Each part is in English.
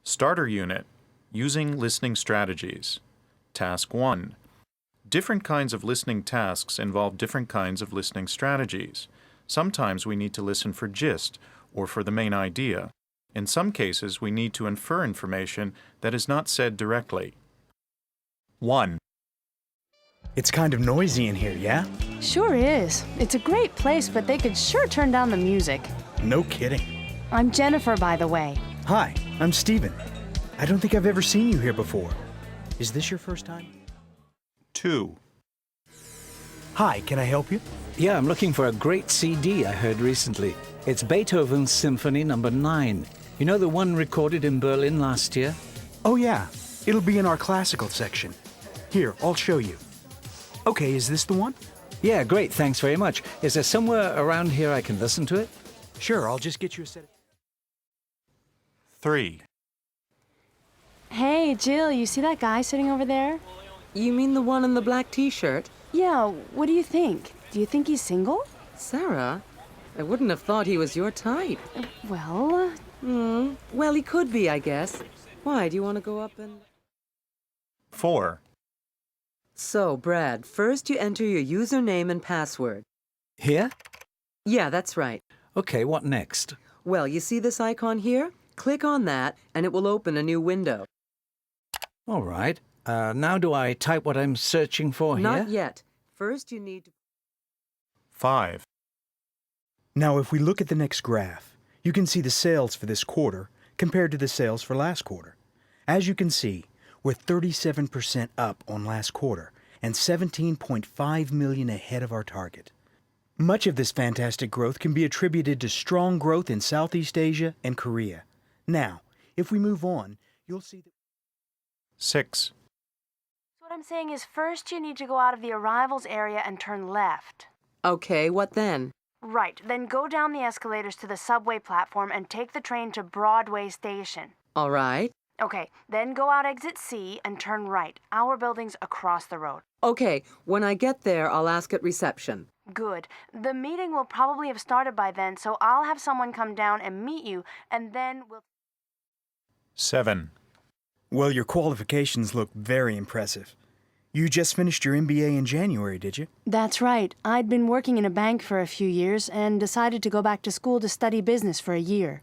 Starter Unit, Using Listening Strategies. Task 1. Different kinds of listening tasks involve different kinds of listening strategies. Sometimes we need to listen for gist or for the main idea. In some cases, we need to infer information that is not said directly. 1. It's kind of noisy in here, yeah? Sure is. It's a great place, but they could sure turn down the music. No kidding. I'm Jennifer, by the way. Hi, I'm Steven. I don't think I've ever seen you here before. Is this your first time? 2. Hi, can I help you? Yeah, I'm looking for a great CD I heard recently. It's Beethoven's Symphony No. 9. You know the one recorded in Berlin last year? Oh yeah, it'll be in our classical section. Here, I'll show you. Okay, is this the one? Yeah, great, thanks very much. Is there somewhere around here I can listen to it? Sure, I'll just get you a set. 3. Hey, Jill, you see that guy sitting over there? You mean the one in the black t-shirt? Yeah, what do you think? Do you think he's single? Sarah? I wouldn't have thought he was your type. Well, Well, he could be, I guess. Why, do you want to go up and... 4. So, Brad, first you enter your username and password. Here? Yeah, that's right. Okay, what next? Well, you see this icon here? Click on that, and it will open a new window. All right. Now do I type what I'm searching for here? Not yet. First you need to... 5. Now, if we look at the next graph, you can see the sales for this quarter compared to the sales for last quarter. As you can see, we're 37% up on last quarter and 17.5 million ahead of our target. Much of this fantastic growth can be attributed to strong growth in Southeast Asia and Korea. Now, if we move on, you'll see that... 6. what I'm saying is first you need to go out of the arrivals area and turn left. Okay, what then? Right, then go down the escalators to the subway platform and take the train to Broadway Station. All right. Okay, then go out exit C and turn right. Our building's across the road. Okay, when I get there, I'll ask at reception. Good. The meeting will probably have started by then, so I'll have someone come down and meet you, and then we'll... 7. Well, your qualifications look very impressive. You just finished your MBA in January, did you? That's right. I'd been working in a bank for a few years and decided to go back to school to study business for a year.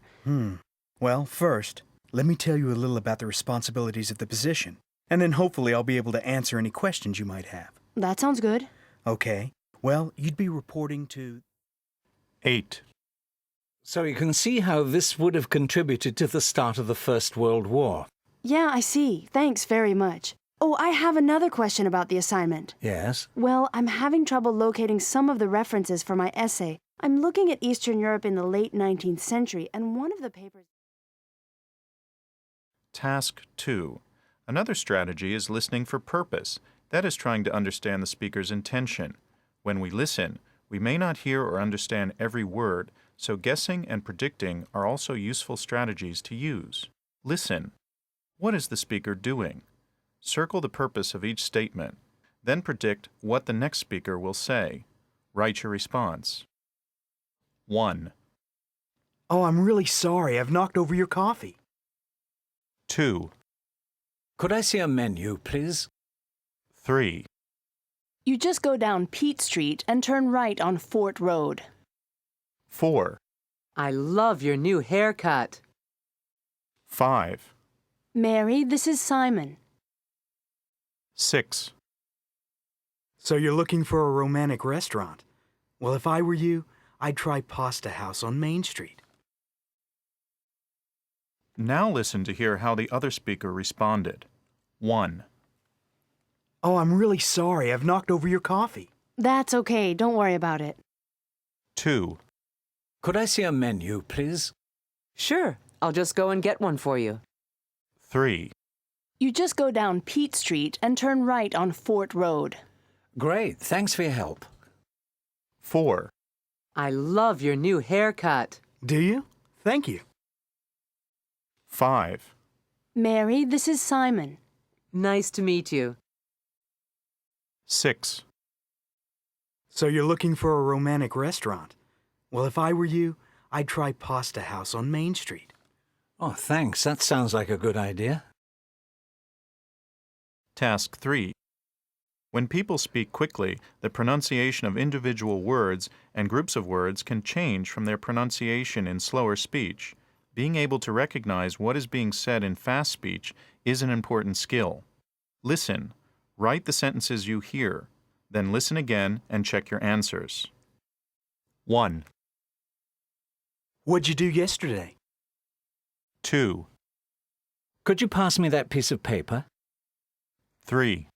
Well, first, let me tell you a little about the responsibilities of the position, and then hopefully I'll be able to answer any questions you might have. That sounds good. Okay. Well, you'd be reporting to... 8. So you can see how this would have contributed to the start of the First World War. Yeah, I see. Thanks very much. Oh, I have another question about the assignment. Yes? Well, I'm having trouble locating some of the references for my essay. I'm looking at Eastern Europe in the late 19th century, and one of the papers... Task 2. Another strategy is listening for purpose. That is trying to understand the speaker's intention. When we listen, we may not hear or understand every word, so guessing and predicting are also useful strategies to use. Listen. What is the speaker doing? Circle the purpose of each statement. Then predict what the next speaker will say. Write your response. 1. Oh, I'm really sorry. I've knocked over your coffee. 2. Could I see a menu, please? 3. You just go down Pete Street and turn right on Fort Road. 4. I love your new haircut. 5. Mary, this is Simon. 6. So you're looking for a romantic restaurant? Well, if I were you, I'd try Pasta House on Main Street. Now listen to hear how the other speaker responded. 1. Oh, I'm really sorry. I've knocked over your coffee. That's okay. Don't worry about it. 2. Could I see a menu, please? Sure, I'll just go and get one for you. 3. You just go down Pete Street and turn right on Fort Road. Great, thanks for your help. 4. I love your new haircut. Do you? Thank you. 5. Mary, this is Simon. Nice to meet you. 6. So you're looking for a romantic restaurant? Well, if I were you, I'd try Pasta House on Main Street. Oh, thanks. That sounds like a good idea. Task 3. When people speak quickly, the pronunciation of individual words and groups of words can change from their pronunciation in slower speech. Being able to recognize what is being said in fast speech is an important skill. Listen. Write the sentences you hear. Then listen again and check your answers. 1, What'd you do yesterday? 2, Could you pass me that piece of paper? 3,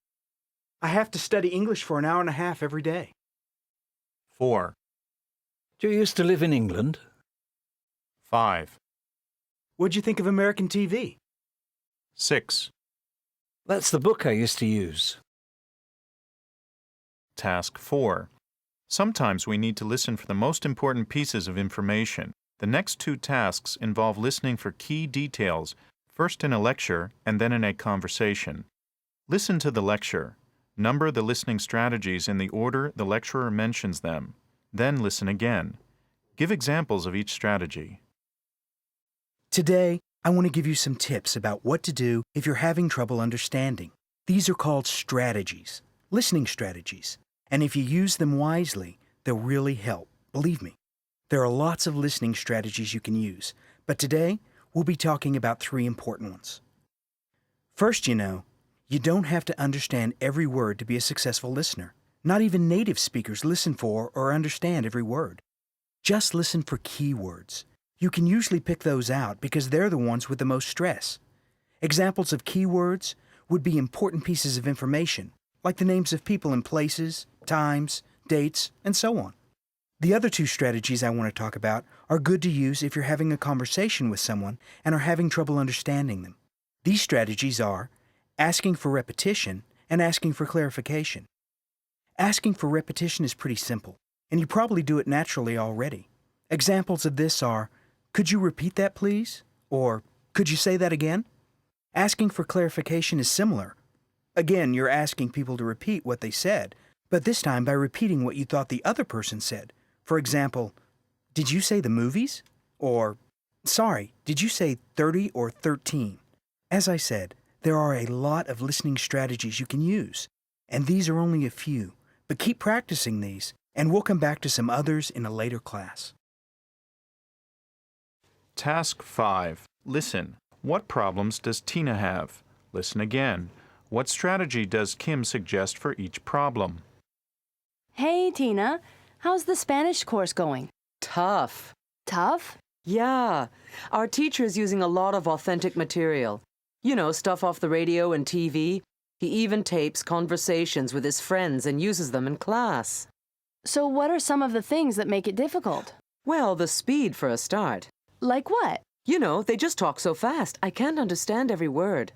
I have to study English for an hour and a half every day. 4, Do you used to live in England? 5, What'd you think of American TV? 6. That's the book I used to use. Task 4. Sometimes we need to listen for the most important pieces of information. The next 2 tasks involve listening for key details, first in a lecture and then in a conversation. Listen to the lecture. Number the listening strategies in the order the lecturer mentions them. Then listen again. Give examples of each strategy. Today, I want to give you some tips about what to do if you're having trouble understanding. These are called strategies, listening strategies. And if you use them wisely, they'll really help. Believe me. There are lots of listening strategies you can use, but today we'll be talking about 3 important ones. First, you don't have to understand every word to be a successful listener. Not even native speakers listen for or understand every word. Just listen for key words. You can usually pick those out because they're the ones with the most stress. Examples of key words would be important pieces of information, like the names of people and places, times, dates, and so on. The other 2 strategies I want to talk about are good to use if you're having a conversation with someone and are having trouble understanding them. These strategies are asking for repetition and asking for clarification. Asking for repetition is pretty simple, and you probably do it naturally already. Examples of this are, "Could you repeat that, please?" Or, "Could you say that again?" Asking for clarification is similar. Again, you're asking people to repeat what they said, but this time by repeating what you thought the other person said. For example, "Did you say the movies?" Or, "Sorry, did you say 30 or 13?" As I said, there are a lot of listening strategies you can use, and these are only a few, but keep practicing these, and we'll come back to some others in a later class. Task 5. Listen. What problems does Tina have? Listen again. What strategy does Kim suggest for each problem? Hey, Tina. How's the Spanish course going? Tough. Tough? Yeah. Our teacher's using a lot of authentic material. Stuff off the radio and TV. He even tapes conversations with his friends and uses them in class. So what are some of the things that make it difficult? Well, the speed for a start. Like what? They just talk so fast. I can't understand every word.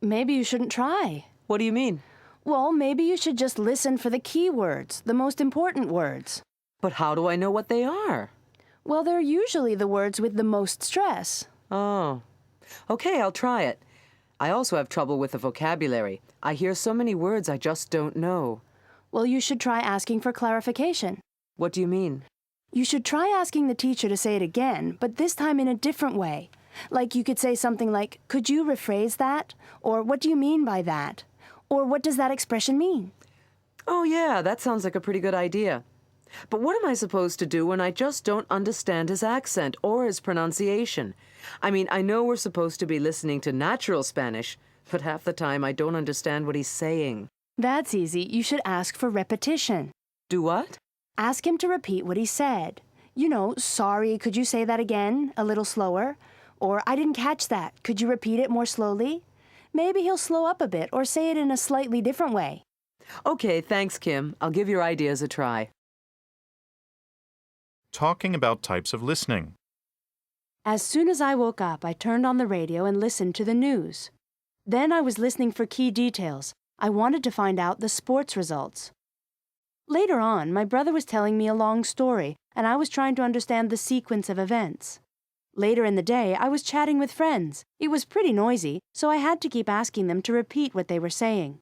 Maybe you shouldn't try. What do you mean? Well, maybe you should just listen for the key words, the most important words. But how do I know what they are? Well, they're usually the words with the most stress. Oh. Okay, I'll try it. I also have trouble with the vocabulary. I hear so many words I just don't know. Well, you should try asking for clarification. What do you mean? You should try asking the teacher to say it again, but this time in a different way. Like you could say something like, "Could you rephrase that?" Or, "What do you mean by that?" Or, "What does that expression mean?" Oh, yeah, that sounds like a pretty good idea. But what am I supposed to do when I just don't understand his accent or his pronunciation? I know we're supposed to be listening to natural Spanish, but half the time I don't understand what he's saying. That's easy. You should ask for repetition. Do what? Ask him to repeat what he said. "Sorry, could you say that again, a little slower?" Or, "I didn't catch that. Could you repeat it more slowly?" Maybe he'll slow up a bit or say it in a slightly different way. Okay, thanks, Kim. I'll give your ideas a try. Talking about types of listening. As soon as I woke up, I turned on the radio and listened to the news. Then I was listening for key details. I wanted to find out the sports results. Later on, my brother was telling me a long story, and I was trying to understand the sequence of events. Later in the day, I was chatting with friends. It was pretty noisy, so I had to keep asking them to repeat what they were saying.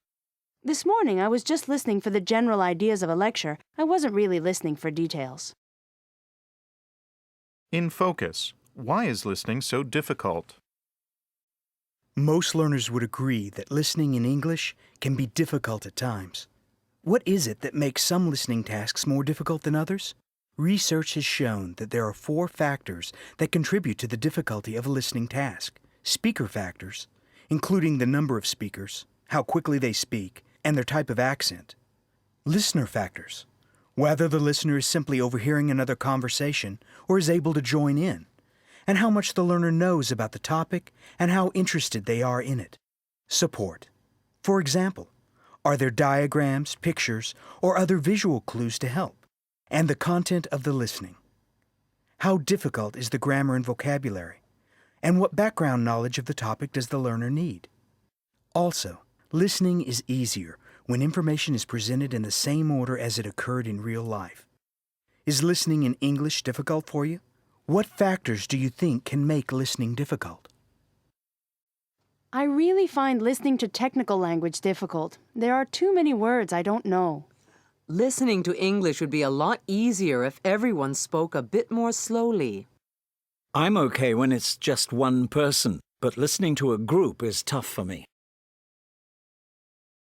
This morning, I was just listening for the general ideas of a lecture. I wasn't really listening for details. In focus. Why is listening so difficult? Most learners would agree that listening in English can be difficult at times. What is it that makes some listening tasks more difficult than others? Research has shown that there are 4 factors that contribute to the difficulty of a listening task. Speaker factors, including the number of speakers, how quickly they speak, and their type of accent. Listener factors, whether the listener is simply overhearing another conversation or is able to join in, and how much the learner knows about the topic and how interested they are in it. Support. For example, are there diagrams, pictures, or other visual clues to help? And the content of the listening. How difficult is the grammar and vocabulary? And what background knowledge of the topic does the learner need? Also, listening is easier when information is presented in the same order as it occurred in real life. Is listening in English difficult for you? What factors do you think can make listening difficult? I really find listening to technical language difficult. There are too many words I don't know. Listening to English would be a lot easier if everyone spoke a bit more slowly. I'm okay when it's just one person, but listening to a group is tough for me.